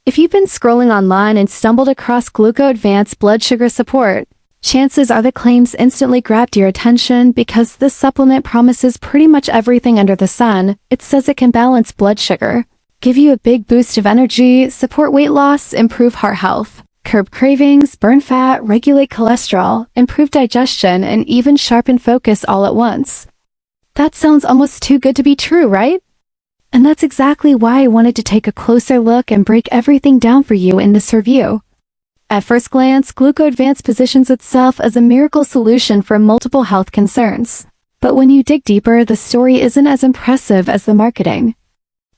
If you've been scrolling online and stumbled across GlucoAdvance blood sugar support, chances are the claims instantly grabbed your attention because this supplement promises pretty much everything under the sun. It says it can balance blood sugar, give you a big boost of energy, support weight loss, improve heart health, curb cravings, burn fat, regulate cholesterol, improve digestion, and even sharpen focus all at once. That sounds almost too good to be true, right? And that's exactly why I wanted to take a closer look and break everything down for you in this review. At first glance, GlucoAdvance positions itself as a miracle solution for multiple health concerns. But when you dig deeper, the story isn't as impressive as the marketing.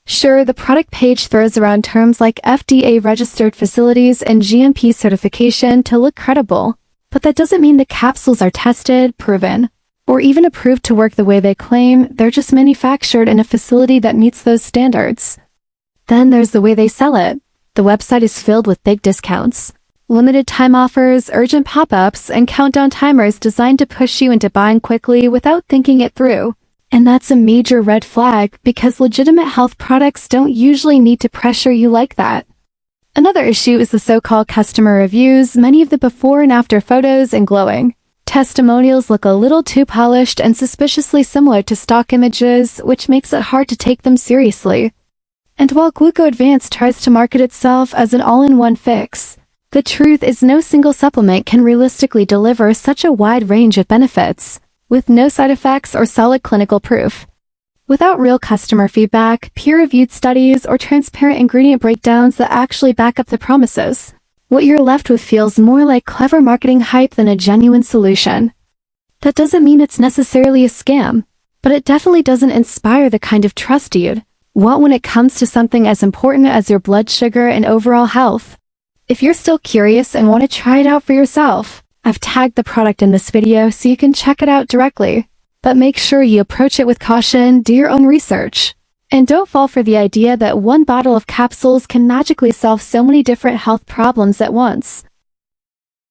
Sure, the product page throws around terms like FDA-registered facilities and GMP certification to look credible, but that doesn't mean the capsules are tested, proven, or even approved to work the way they claim. They're just manufactured in a facility that meets those standards. Then there's the way they sell it. The website is filled with big discounts, limited time offers, urgent pop-ups, and countdown timers designed to push you into buying quickly without thinking it through. And that's a major red flag because legitimate health products don't usually need to pressure you like that. Another issue is the so-called customer reviews. Many of the before and after photos and glowing testimonials look a little too polished and suspiciously similar to stock images, which makes it hard to take them seriously. And while GlucoAdvance tries to market itself as an all-in-one fix, the truth is no single supplement can realistically deliver such a wide range of benefits, with no side effects or solid clinical proof. Without real customer feedback, peer-reviewed studies, or transparent ingredient breakdowns that actually back up the promises, what you're left with feels more like clever marketing hype than a genuine solution. That doesn't mean it's necessarily a scam, but it definitely doesn't inspire the kind of trust you'd want when it comes to something as important as your blood sugar and overall health. If you're still curious and want to try it out for yourself, I've tagged the product in this video so you can check it out directly. But make sure you approach it with caution, do your own research, and don't fall for the idea that one bottle of capsules can magically solve so many different health problems at once.